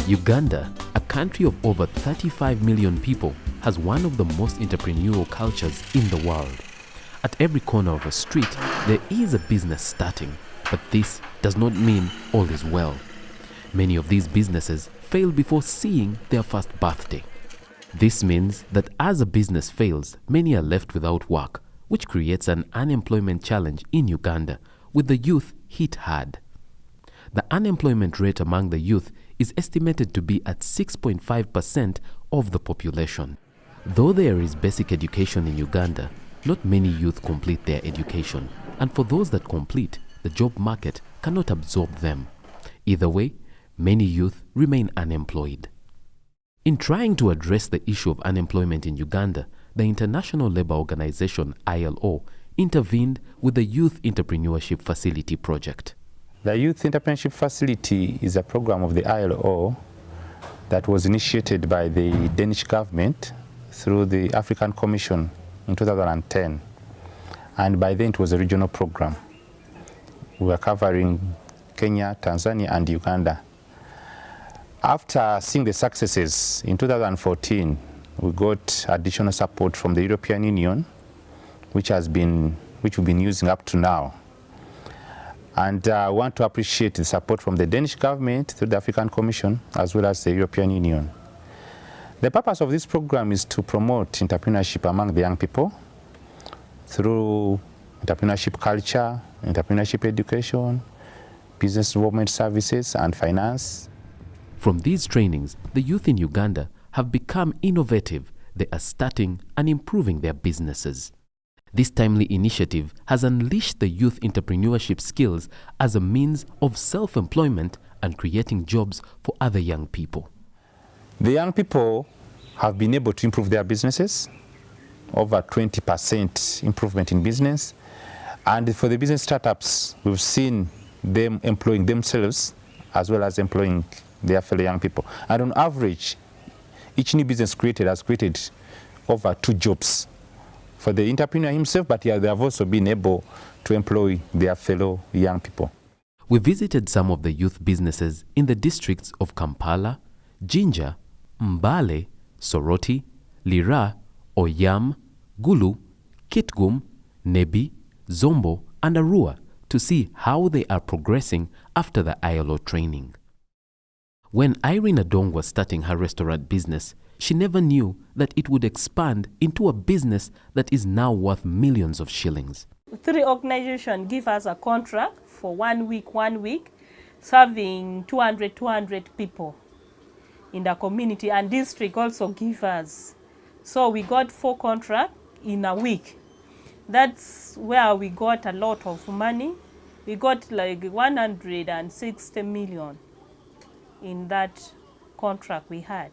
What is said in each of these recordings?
Uganda, a country of over 35 million people, has one of the most entrepreneurial cultures in the world. At every corner of a street, there is a business starting, but this does not mean all is well. Many of these businesses fail before seeing their first birthday. This means that as a business fails, many are left without work, which creates an unemployment challenge in Uganda, with the youth hit hard. The unemployment rate among the youth is estimated to be at 6.5% of the population. Though there is basic education in Uganda, not many youth complete their education, and for those that complete, the job market cannot absorb them. Either way, many youth remain unemployed. In trying to address the issue of unemployment in Uganda, the International Labour Organization (ILO) intervened with the Youth Entrepreneurship Facility project. The Youth Entrepreneurship Facility is a program of the ILO that was initiated by the Danish government through the African Commission in 2010. And by then it was a regional program. We were covering Kenya, Tanzania, and Uganda. After seeing the successes, in 2014, we got additional support from the European Union, which we've been using up to now. And I want to appreciate the support from the Danish government through the African Commission, as well as the European Union. The purpose of this program is to promote entrepreneurship among the young people through entrepreneurship culture, entrepreneurship education, business development services, and finance. From these trainings, the youth in Uganda have become innovative. They are starting and improving their businesses. This timely initiative has unleashed the youth entrepreneurship skills as a means of self-employment and creating jobs for other young people. The young people have been able to improve their businesses, over 20% improvement in business. And for the business startups, we've seen them employing themselves as well as employing their fellow young people. And on average, each new business created has created over 2 jobs for the entrepreneur himself, but yeah, they have also been able to employ their fellow young people. We visited some of the youth businesses in the districts of Kampala, Jinja, Mbale, Soroti, Lira, Oyam, Gulu, Kitgum, Nebi, Zombo, and Arua to see how they are progressing after the ILO training. When Irene Adong was starting her restaurant business, she never knew that it would expand into a business that is now worth millions of shillings. 3 organizations give us a contract for 1 week, serving 200 people in the community, and district also give us. So we got 4 contracts in a week. That's where we got a lot of money. We got like 160 million in that contract we had.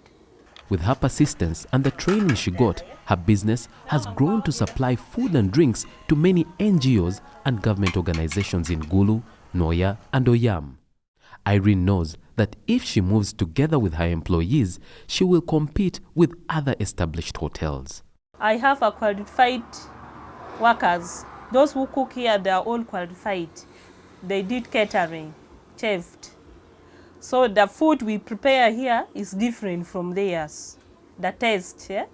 With her persistence and the training she got, her business has grown to supply food and drinks to many NGOs and government organizations in Gulu, Noya, and Oyam. Irene knows that if she moves together with her employees, she will compete with other established hotels. I have a qualified workers. Those who cook here, they are all qualified. They did catering, chefed. So the food we prepare here is different from theirs, the taste, yeah?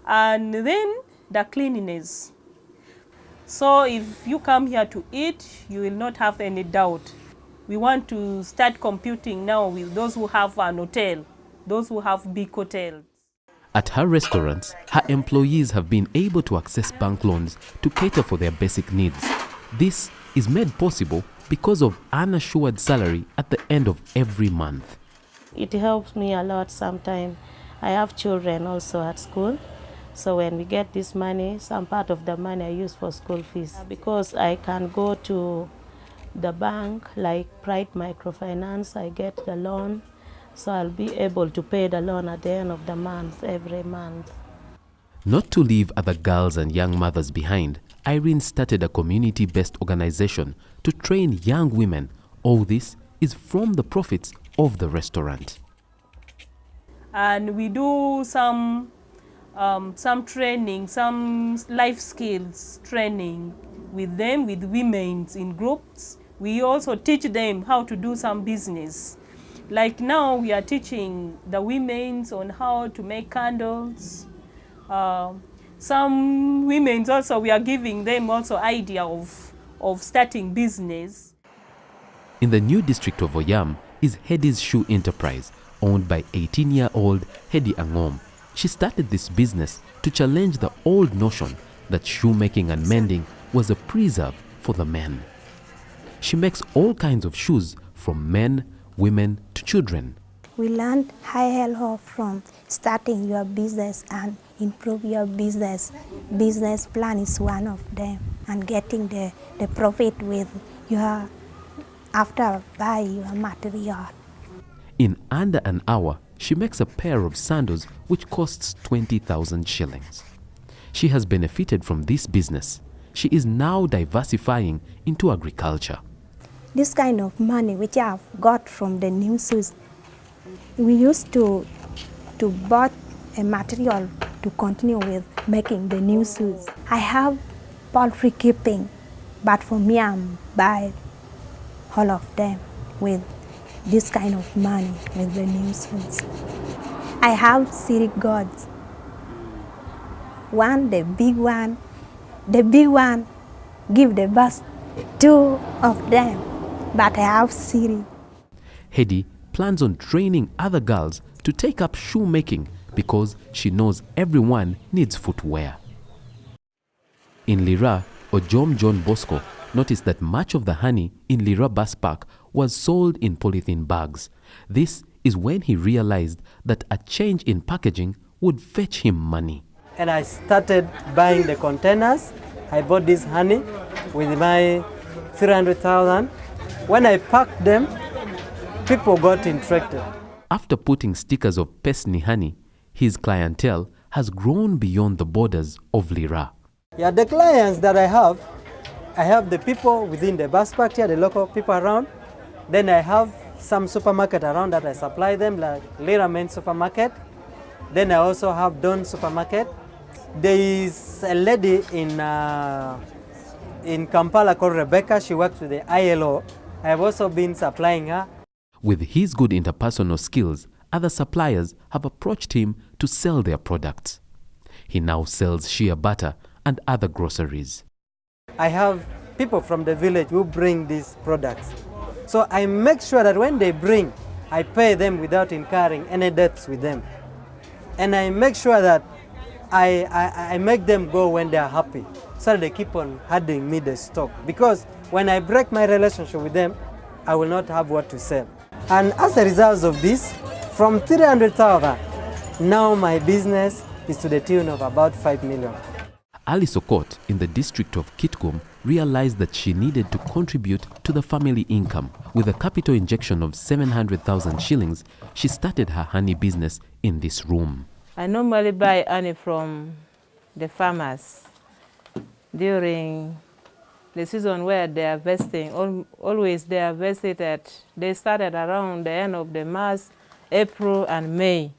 And then the cleanliness. So if you come here to eat, you will not have any doubt. We want to start competing now with those who have an hotel, those who have big hotels. At her restaurants, her employees have been able to access bank loans to cater for their basic needs. This is made possible because of an assured salary at the end of every month. It helps me a lot sometimes. I have children also at school. So when we get this money, some part of the money I use for school fees. Because I can go to the bank, like Pride Microfinance, I get the loan. So I'll be able to pay the loan at the end of the month, every month. Not to leave other girls and young mothers behind, Irene started a community-based organization to train young women. All this is from the profits of the restaurant. And we do some training, some life skills training with them, with women in groups. We also teach them how to do some business. Like now we are teaching the women on how to make candles. Some women also, we are giving them also idea of starting business. In the new district of Oyam is Hedi's Shoe Enterprise, owned by 18-year-old Hedi Angom. She started this business to challenge the old notion that shoemaking and mending was a preserve for the men. She makes all kinds of shoes from men, women to children. We learned high help from starting your business and improve your business. Business plan is one of them, and getting the profit with your after buy your material. In under an hour, she makes a pair of sandals which costs 20,000 shillings. She has benefited from this business. She is now diversifying into agriculture. This kind of money which I have got from the new shoes, we used to buy a material to continue with making the new shoes. I have poultry keeping, but for me I'm buy all of them with this kind of money with the new shoes. I have city gods. One, the big one give the best, two of them, but I have city. Hedi plans on training other girls to take up shoemaking because she knows everyone needs footwear. In Lira, Ojom John Bosco noticed that much of the honey in Lira Bus Park was sold in polythene bags. This is when he realized that a change in packaging would fetch him money. And I started buying the containers. I bought this honey with my 300,000. When I packed them, people got interested. After putting stickers of Pesni honey, his clientele has grown beyond the borders of Lira. Yeah, the clients that I have the people within the bus park here, the local people around. Then I have some supermarket around that I supply them, like Lira Main Supermarket. Then I also have Don Supermarket. There is a lady in Kampala called Rebecca. She works with the ILO. I have also been supplying her. With his good interpersonal skills, other suppliers have approached him to sell their products. He now sells shea butter and other groceries. I have people from the village who bring these products. So I make sure that when they bring, I pay them without incurring any debts with them. And I make sure that I make them go when they are happy, so they keep on handing me the stock. Because when I break my relationship with them, I will not have what to sell. And as a result of this, from 300,000, now my business is to the tune of about 5 million. Ali Sokot in the district of Kitgum realized that she needed to contribute to the family income. With a capital injection of 700,000 shillings, she started her honey business in this room. I normally buy honey from the farmers during the season where they are harvesting. Always they are harvested they started around the end of the March, April and May.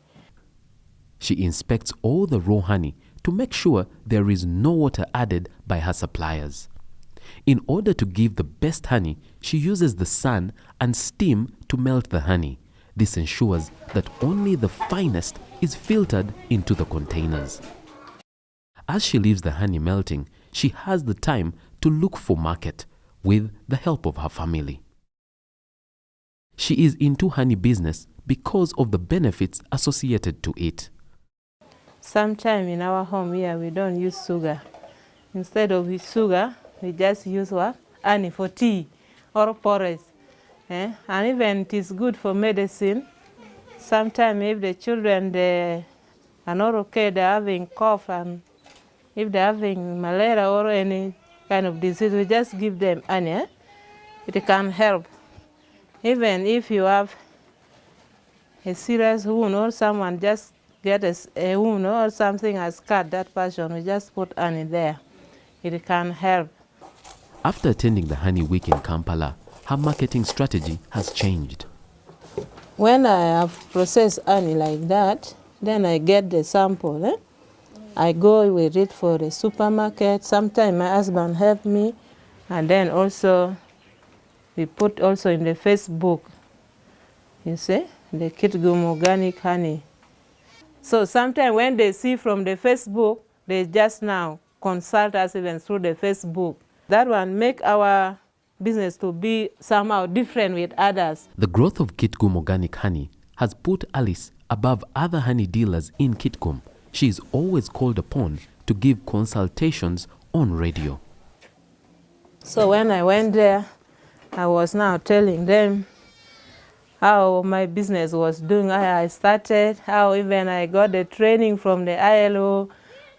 She inspects all the raw honey to make sure there is no water added by her suppliers. In order to give the best honey, she uses the sun and steam to melt the honey. This ensures that only the finest is filtered into the containers. As she leaves the honey melting, she has the time to look for market with the help of her family. She is into honey business because of the benefits associated to it. Sometimes in our home here, we don't use sugar. Instead of sugar, we just use what? Honey for tea or porridge. And even it is good for medicine. Sometimes if the children they are not okay, they're having cough, and if they're having malaria or any kind of disease, we just give them honey. It can help. Even if you have a serious wound or someone just get a wound or something has cut that person, we just put honey there. It can help. After attending the Honey Week in Kampala, her marketing strategy has changed. When I have processed honey like that, then I get the sample. I go with it for the supermarket. Sometimes my husband help me, and then also we put also in the Facebook You see, the Kitgum organic honey. So sometimes when they see from the Facebook, they just now consult us even through the Facebook. That one make our business to be somehow different with others. The growth of Kitgum organic honey has put Alice above other honey dealers in Kitgum. She is always called upon to give consultations on radio. So when I went there, I was now telling them how my business was doing, how I started, how even I got the training from the ILO,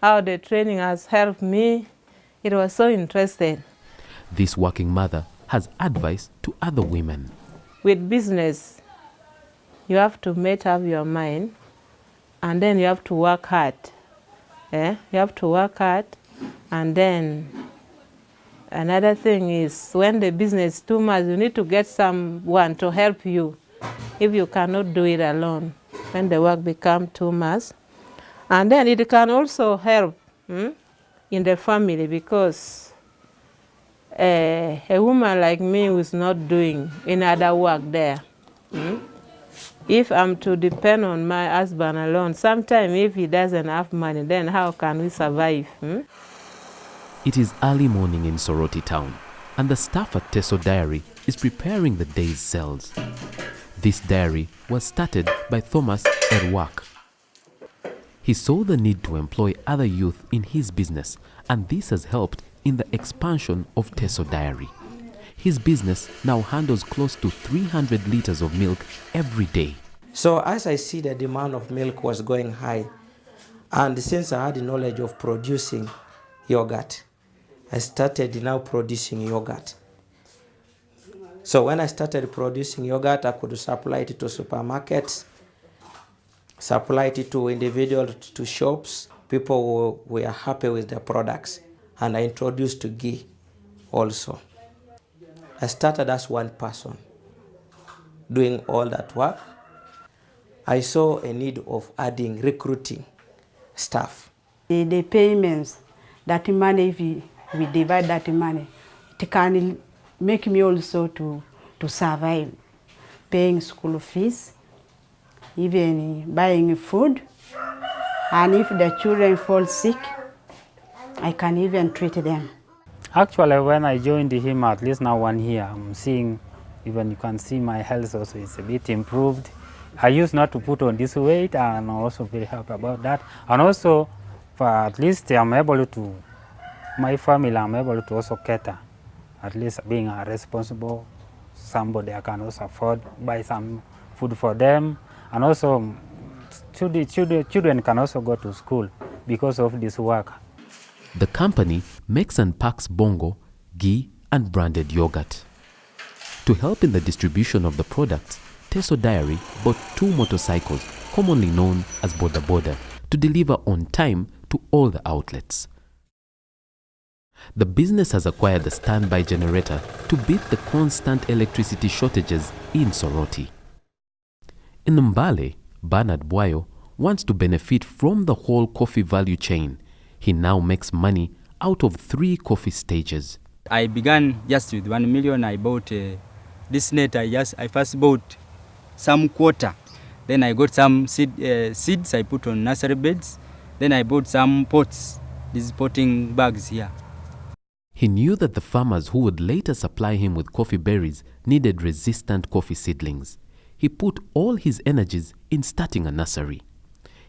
how the training has helped me. It was so interesting. This working mother has advice to other women. With business, you have to make up your mind, and then you have to work hard. You have to work hard, and then another thing is when the business is too much, you need to get someone to help you if you cannot do it alone, when the work becomes too much. And then it can also help in the family, because a woman like me who is not doing any other work there, if I'm to depend on my husband alone, sometimes if he doesn't have money, then how can we survive? It is early morning in Soroti town, and the staff at Teso Dairy is preparing the day's sales. This dairy was started by Thomas Erwak. He saw the need to employ other youth in his business, and this has helped in the expansion of Teso Dairy. His business now handles close to 300 liters of milk every day. So as I see the demand of milk was going high, and since I had the knowledge of producing yogurt, I started now producing yogurt. So when I started producing yogurt, I could supply it to supermarkets, supply it to individuals, to shops. People were happy with the products, and I introduced ghee also. I started as one person doing all that work. I saw a need of recruiting staff. The payments, that money, if we divide that money, it can make me also to survive, paying school fees, even buying food, and if the children fall sick, I can even treat them. Actually, when I joined him, at least now 1 year, I'm seeing, even you can see my health also is a bit improved. I used not to put on this weight, and I'm also very happy about that. And also, for at least I'm able to, my family, I'm able to also cater. At least being a responsible somebody, I can also afford buy some food for them. And also, children can also go to school because of this work. The company makes and packs bongo, ghee, and branded yogurt. To help in the distribution of the products, Teso Dairy bought 2 motorcycles, commonly known as Boda Boda, to deliver on time to all the outlets. The business has acquired a standby generator to beat the constant electricity shortages in Soroti. In Mbale, Bernard Bwayo wants to benefit from the whole coffee value chain. He now makes money out of 3 coffee stages. I began just with 1 million. I bought this net. I first bought some quota. Then I got some seeds I put on nursery beds. Then I bought some pots, these potting bags here. He knew that the farmers who would later supply him with coffee berries needed resistant coffee seedlings. He put all his energies in starting a nursery.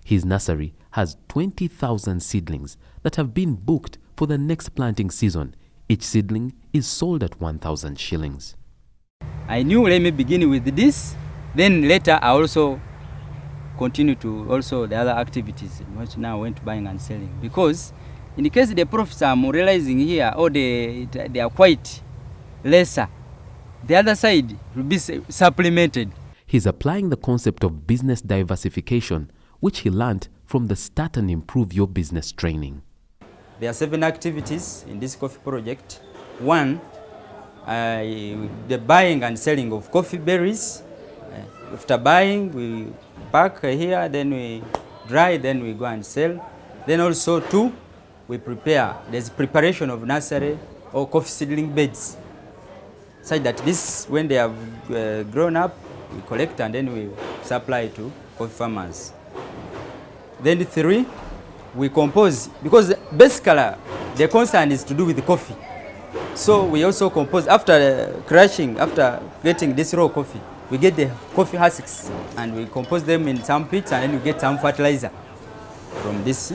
His nursery has 20,000 seedlings that have been booked for the next planting season. Each seedling is sold at 1,000 shillings. I knew let me begin with this. Then later I also continue to also the other activities, which now went buying and selling. Because in the case the profits I'm realizing here, or they are quite lesser, the other side will be supplemented. He's applying the concept of business diversification, which he learned from the Start and Improve Your Business training. There are 7 activities in this coffee project. 1, the buying and selling of coffee berries. After buying, we pack here, then we dry, then we go and sell. Then also 2, we prepare. There's preparation of nursery or coffee seedling beds, such that this, when they have grown up, we collect and then we supply to coffee farmers. Then 3, we compose, because basically the concern is to do with the coffee. So we also compose after crushing, after getting this raw coffee, we get the coffee husks and we compose them in some pits, and then we get some fertilizer from this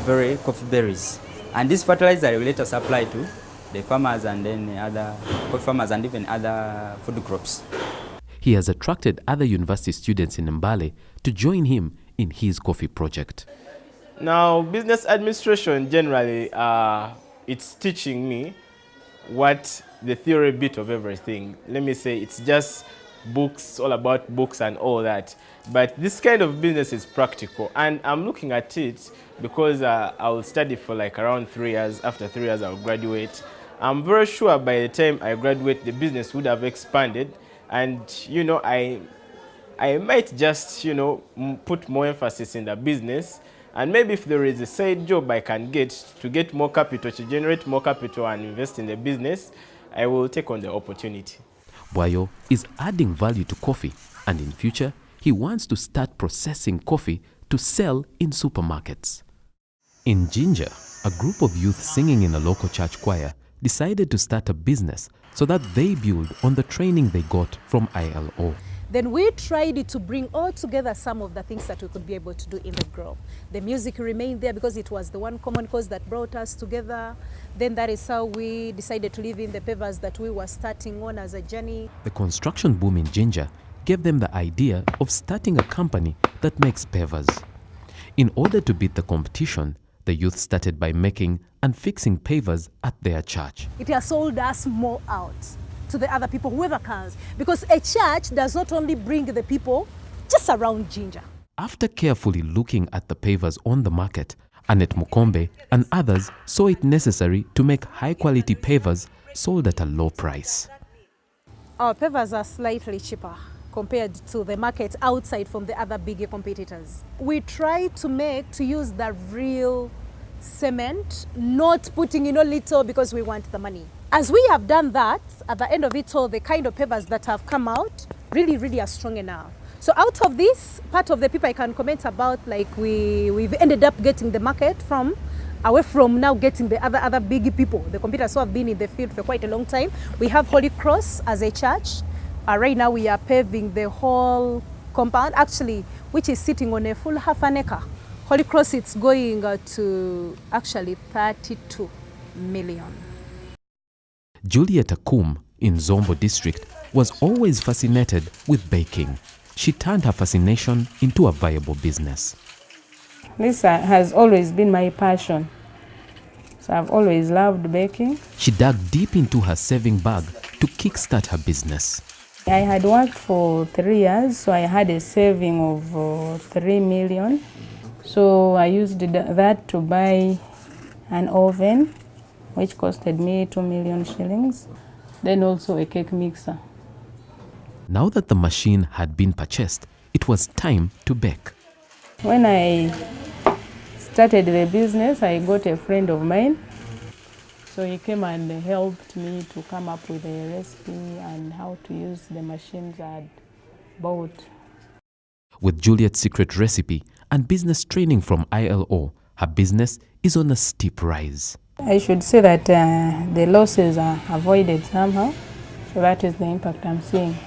very coffee berries. And this fertilizer we later supply to the farmers and then other coffee farmers and even other food crops. He has attracted other university students in Mbale to join him in his coffee project. Now, business administration generally, it's teaching me what the theory bit of everything. Let me say it's just books, all about books and all that. But this kind of business is practical, and I'm looking at it because I will study for like around 3 years. After 3 years, I'll graduate. I'm very sure by the time I graduate, the business would have expanded, and you know, I might just, you know, put more emphasis in the business, and maybe if there is a side job I can get to get more capital, to generate more capital and invest in the business, I will take on the opportunity. Bwayo is adding value to coffee, and in future, he wants to start processing coffee to sell in supermarkets. In Jinja, a group of youth singing in a local church choir decided to start a business so that they build on the training they got from ILO. Then we tried to bring all together some of the things that we could be able to do in the group. The music remained there because it was the one common cause that brought us together. Then that is how we decided to live in the pavers that we were starting on as a journey. The construction boom in Jinja gave them the idea of starting a company that makes pavers. In order to beat the competition, the youth started by making and fixing pavers at their church. It has sold us more out to the other people, whoever comes, because a church does not only bring the people just around Jinja. After carefully looking at the pavers on the market, Annette Mukombe and others saw it necessary to make high-quality pavers sold at a low price. Our pavers are slightly cheaper compared to the market outside from the other bigger competitors. We try to use the real cement, not putting in a little because we want the money. As we have done that, at the end of it all, the kind of pavers that have come out really are strong enough. So out of this, part of the people I can comment about, like we've ended up getting the market from, away from now getting the other big people, the competitors who have been in the field for quite a long time. We have Holy Cross as a church. Right now we are paving the whole compound, actually, which is sitting on a full half an acre. Holy Cross, it's going to actually 32 million. Juliet Akum in Zombo district was always fascinated with baking. She turned her fascination into a viable business. This has always been my passion. So I've always loved baking. She dug deep into her saving bag to kickstart her business. I had worked for 3 years, so I had a saving of 3 million. So I used that to buy an oven, which costed me 2 million shillings. Then also a cake mixer. Now that the machine had been purchased, it was time to bake. When I started the business, I got a friend of mine. So he came and helped me to come up with a recipe and how to use the machines I had bought. With Juliet's secret recipe and business training from ILO, her business is on a steep rise. I should say that the losses are avoided somehow. So that is the impact I'm seeing.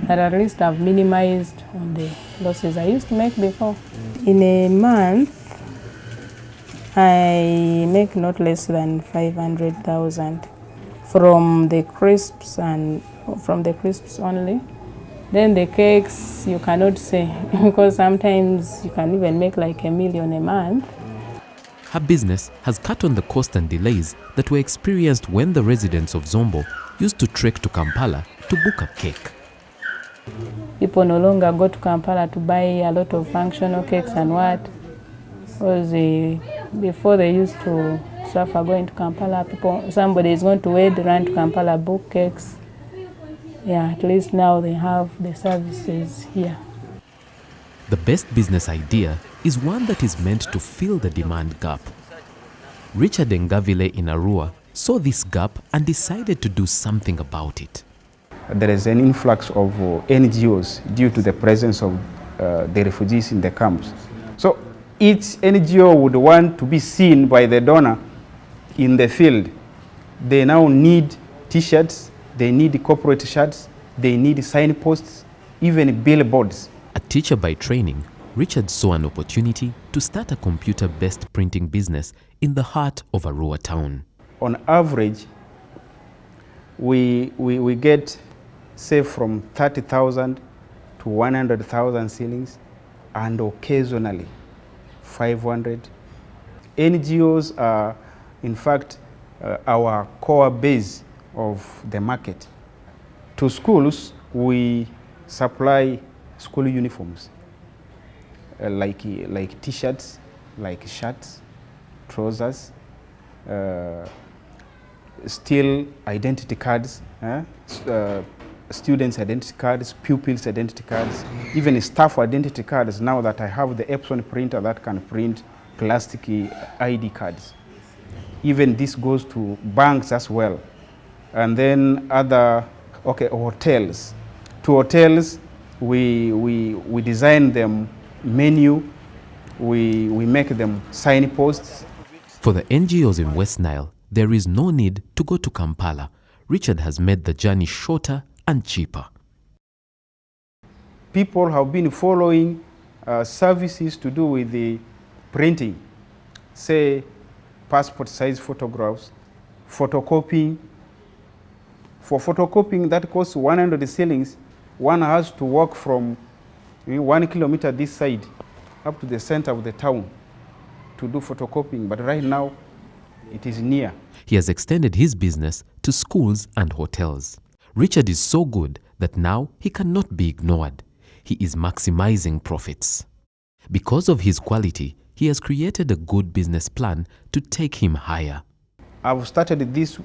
That at least I've minimized on the losses I used to make before. In a month, I make not less than 500,000 from the crisps and from the crisps only. Then the cakes, you cannot say, because sometimes you can even make like 1 million a month. Her business has cut on the cost and delays that were experienced when the residents of Zombo used to trek to Kampala to book a cake. People no longer go to Kampala to buy a lot of functional cakes and what. Because before they used to suffer going to Kampala, somebody is going to wait, run to Kampala, book cakes. Yeah, at least now they have the services here. The best business idea is one that is meant to fill the demand gap. Richard Ngavile in Arua saw this gap and decided to do something about it. there is an influx of NGOs due to the presence of the refugees in the camps. So each NGO would want to be seen by the donor in the field. They now need T-shirts, they need corporate shirts, they need signposts, even billboards. A teacher by training, Richard saw an opportunity to start a computer-based printing business in the heart of Arua town. On average, we get, say, from 30,000 to 100,000 ceilings, and occasionally 500. NGOs are, in fact, our core base of the market. To schools, we supply school uniforms, like T-shirts, like shirts, trousers, still identity cards, students' identity cards, pupils' identity cards, even staff identity cards, now that I have the Epson printer that can print plastic ID cards. Even this goes to banks as well. And then other, hotels. To hotels, we design them menu, we make them signposts. For the NGOs in West Nile, there is no need to go to Kampala. Richard has made the journey shorter and cheaper. People have been following services to do with the printing, say passport size photographs, photocopying. For photocopying, that costs 100 shillings. One has to walk from 1 kilometer this side up to the center of the town to do photocopying, but right now it is near. He has extended his business to schools and hotels. Richard is so good that now he cannot be ignored. He is maximizing profits. Because of his quality, he has created a good business plan to take him higher. I've started this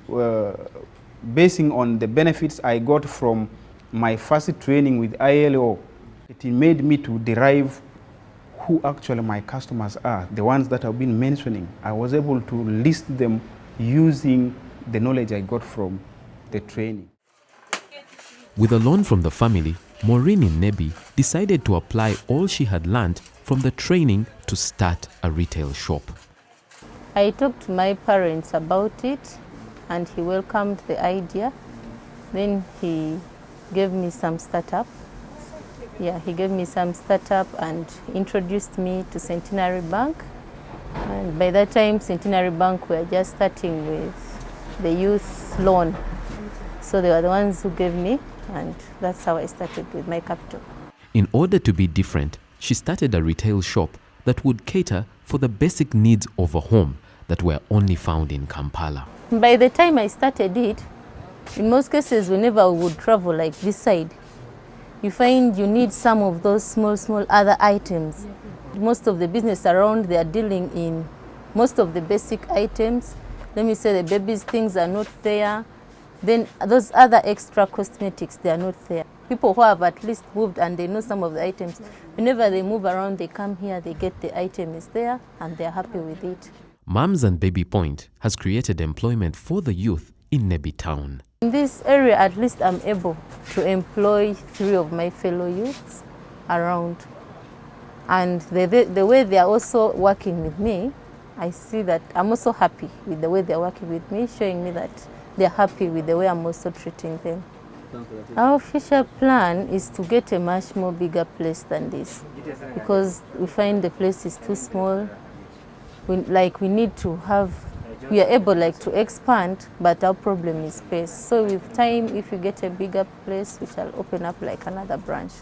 basing on the benefits I got from my first training with ILO. It made me to derive who actually my customers are, the ones that I've been mentioning. I was able to list them using the knowledge I got from the training. With a loan from the family, Maureen in Nebi decided to apply all she had learned from the training to start a retail shop. I talked to my parents about it and he welcomed the idea. Then he gave me some startup. He gave me some startup and introduced me to Centenary Bank. And by that time, Centenary Bank were just starting with the youth loan. So they were the ones who gave me, and that's how I started with my capital. In order to be different, she started a retail shop that would cater for the basic needs of a home that were only found in Kampala. By the time I started it, in most cases, whenever we would travel like this side, you find you need some of those small other items. Most of the business around, they are dealing in most of the basic items. Let me say the baby's things are not there. Then those other extra cosmetics, they are not there. People who have at least moved and they know some of the items, whenever they move around, they come here, they get the item is there and they're happy with it. Mums and Baby Point has created employment for the youth in Nebi town. In this area, at least I'm able to employ 3 of my fellow youths around. And the way they are also working with me, I see that I'm also happy with the way they're working with me, showing me that they're happy with the way I'm also treating them. Our future plan is to get a much more bigger place than this, because we find the place is too small. We need to have, we are able to expand, but our problem is space. So with time, if you get a bigger place, we shall open up like another branch.